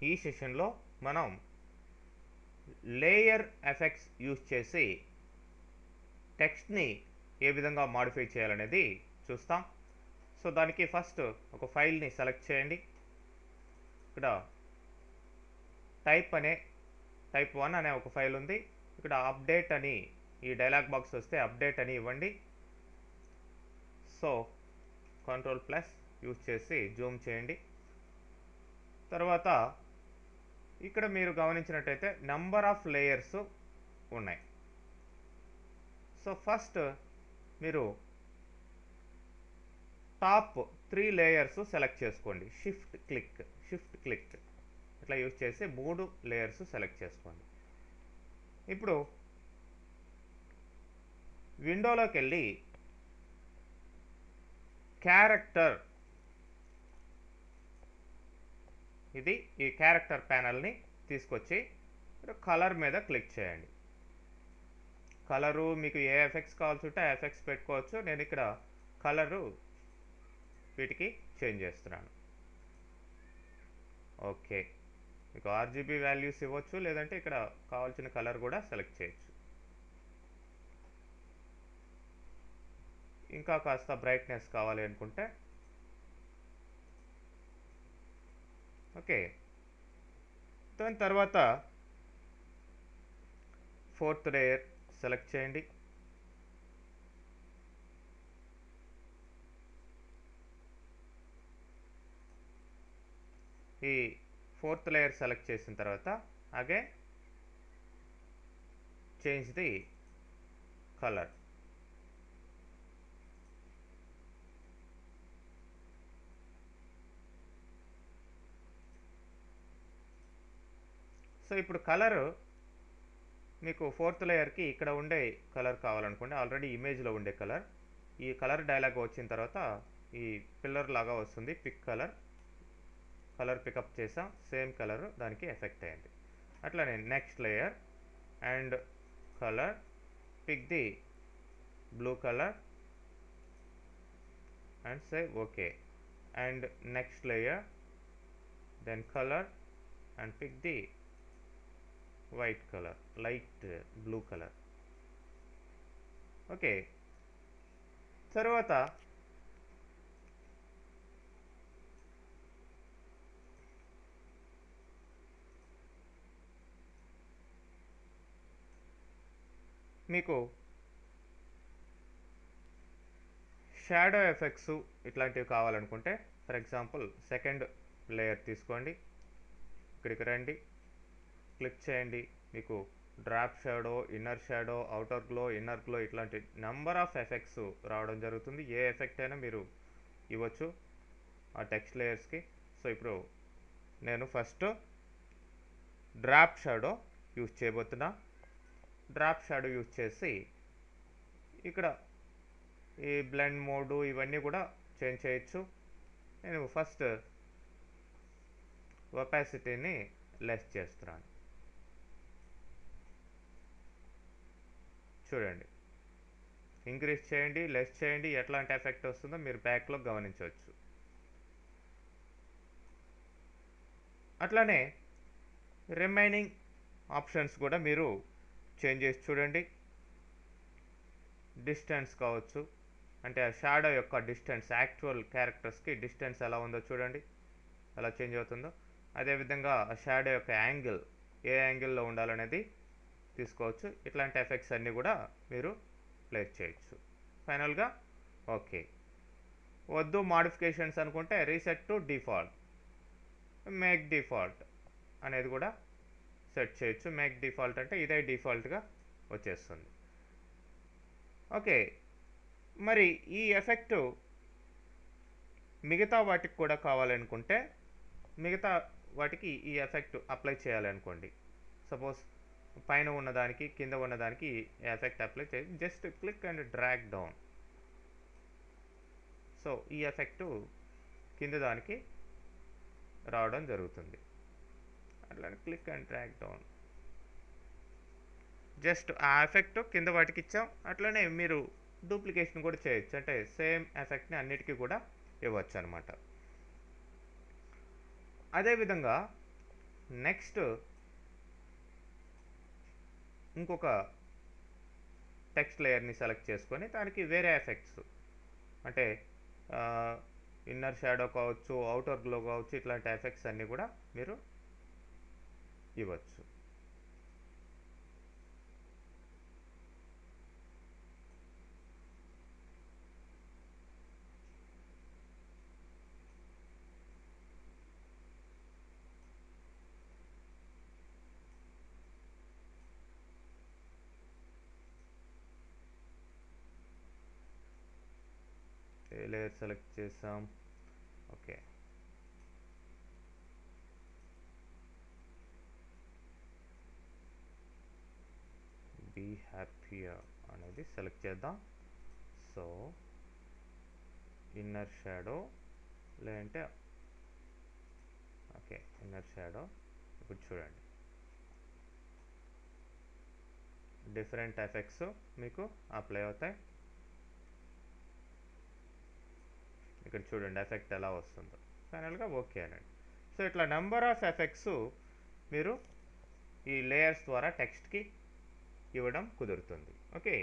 ఈ సెషన్లో మనం లేయర్ ఎఫెక్ట్స్ యూజ్ చేసి టెక్స్ట్ని ఏ విధంగా మాడిఫై చేయాలనేది చూస్తాం. సో దానికి ఫస్ట్ ఒక ఫైల్ని సెలెక్ట్ చేయండి. ఇక్కడ టైప్ 1 అనే ఒక ఫైల్ ఉంది. ఇక్కడ అప్డేట్ అని ఈ డైలాగ్ బాక్స్ వస్తే అప్డేట్ అని ఇవ్వండి. సో Ctrl+ యూజ్ చేసి జూమ్ చేయండి. తర్వాత ఇక్కడ మీరు గమనించినట్టయితే నెంబర్ ఆఫ్ లేయర్స్ ఉన్నాయి. సో ఫస్ట్ మీరు టాప్ 3 లేయర్స్ సెలెక్ట్ చేసుకోండి. షిఫ్ట్ క్లిక్ ఇట్లా యూజ్ చేసి 3 లేయర్స్ సెలెక్ట్ చేసుకోండి. ఇప్పుడు విండోలోకి వెళ్ళి క్యారెక్టర్, ఈ క్యారెక్టర్ ప్యానల్ని తీసుకొచ్చి కలర్ మీద క్లిక్ చేయండి. కలరు మీకు ఏ ఎఫెక్ట్స్ కావాల్సి ఉంటే ఆ ఎఫెక్ట్స్ పెట్టుకోవచ్చు. నేను ఇక్కడ కలరు వీటికి చేంజ్ చేస్తున్నాను. ఓకే, మీకు ఆర్జీబీ వాల్యూస్ ఇవ్వచ్చు, లేదంటే ఇక్కడ కావాల్సిన కలర్ కూడా సెలెక్ట్ చేయొచ్చు. ఇంకా కాస్త బ్రైట్నెస్ కావాలి అనుకుంటే ఓకే. దాని తర్వాత 4th లేయర్ సెలెక్ట్ చేయండి. ఈ 4th లేయర్ సెలెక్ట్ చేసిన తర్వాత again change the colour. So ఇప్పుడు కలరు మీకు 4th లేయర్కి ఇక్కడ ఉండే కలర్ కావాలనుకోండి, ఆల్రెడీ ఇమేజ్లో ఉండే కలర్. ఈ కలర్ డైలాగ్ వచ్చిన తర్వాత ఈ పిల్లర్ లాగా వస్తుంది, పిక్ కలర్ పికప్ చేసాం, సేమ్ కలర్ దానికి ఎఫెక్ట్ అయింది. అట్లానే next layer and colour, pick the blue colour and say okay. And next layer, then colour and pick the white colour, light blue colour. Okay, తర్వాత మీకు shadow effects ఇట్లాంటివి కావాలనుకుంటే for example second layer తీసుకోండి, ఇక్కడికి రండి, click చేయండి. మీకు drop shadow, inner shadow, outer glow, inner glow ఇట్లాంటి నెంబర్ ఆఫ్ ఎఫెక్ట్స్ రావడం జరుగుతుంది. ఏ ఎఫెక్ట్ అయినా మీరు ఇవ్వచ్చు ఆ టెక్స్ట్ లేయర్స్కి. సో ఇప్పుడు నేను ఫస్ట్ డ్రాప్ షాడో యూజ్ చేయబోతున్నా. డ్రాప్ షాడో యూజ్ చేసి ఇక్కడ ఈ బ్లెండ్ మోడు ఇవన్నీ కూడా చేంజ్ చేయొచ్చు. నేను ఫస్ట్ ఒపాసిటీని లెస్ చేస్తున్నాను. చూడండి, ఇంక్రీజ్ చేయండి, లెస్ చేయండి, ఎట్లాంటి ఎఫెక్ట్ వస్తుందో మీరు బ్యాక్లో గమనించవచ్చు. అట్లానే రిమైనింగ్ ఆప్షన్స్ కూడా మీరు చేంజ్ చేసి చూడండి. డిస్టెన్స్ కావచ్చు, అంటే ఆ షాడో యొక్క డిస్టెన్స్, యాక్చువల్ క్యారెక్టర్స్కి డిస్టెన్స్ ఎలా ఉందో చూడండి, ఎలా చేంజ్ అవుతుందో. అదేవిధంగా ఆ షాడో యొక్క యాంగిల్, ఏ యాంగిల్లో ఉండాలనేది తీసుకోవచ్చు. ఇట్లాంటి ఎఫెక్ట్స్ అన్నీ కూడా మీరు ప్లేస్ చేయొచ్చు. ఫైనల్గా ఓకే. వద్దు మాడిఫికేషన్స్ అనుకుంటే reset to default, make default అనేది కూడా సెట్ చేయొచ్చు. మేక్ డిఫాల్ట్ అంటే ఇదే డిఫాల్ట్గా వచ్చేస్తుంది. ఓకే, మరి ఈ ఎఫెక్టు మిగతా వాటికి కూడా కావాలనుకుంటే మిగతా వాటికి ఈ ఎఫెక్ట్ అప్లై చేయాలనుకోండి. సపోజ్ పైన ఉన్నదానికి కింద ఉన్నదానికి ఈ ఎఫెక్ట్ అప్లై చేసి just click and drag down. So ఈ ఎఫెక్టు కింద దానికి రావడం జరుగుతుంది. అట్లా click and drag down, just ఆ ఎఫెక్ట్ కింద వాటికి ఇచ్చాం. అట్లనే మీరు డూప్లికేషన్ కూడా చేయొచ్చు, అంటే సేమ్ ఎఫెక్ట్ని అన్నిటికీ కూడా ఇవ్వచ్చు అనమాట. అదేవిధంగా నెక్స్ట్ ఇంకొక టెక్స్ట్ లేయర్ని సెలెక్ట్ చేసుకొని దానికి వేరే ఎఫెక్ట్స్ అంటే ఇన్నర్ షాడో కావచ్చు, అవుటర్ గ్లో కావచ్చు, ఇట్లాంటి ఎఫెక్ట్స్ అన్నీ కూడా మీరు ఇవ్వచ్చు. ఏ లేయర్ సెలెక్ట్ చేసాం, ఓకే. బీ హ్యాపీయర్ అనేది సెలెక్ట్ చేద్దాం. సో ఇన్నర్ షాడో లేదంటే ఓకే ఇన్నర్ షాడో. ఇప్పుడు చూడండి డిఫరెంట్ ఎఫెక్ట్స్ మీకు అప్లై అవుతాయి. ఇక్కడ చూడండి ఎఫెక్ట్ ఎలా వస్తుందో. ఫైనల్గా ఓకే అనండి. సో ఇట్లా నెంబర్ ఆఫ్ ఎఫెక్ట్స్ మీరు ఈ లేయర్స్ ద్వారా టెక్స్ట్కి ఇవ్వడం కుదురుతుంది. ఓకే.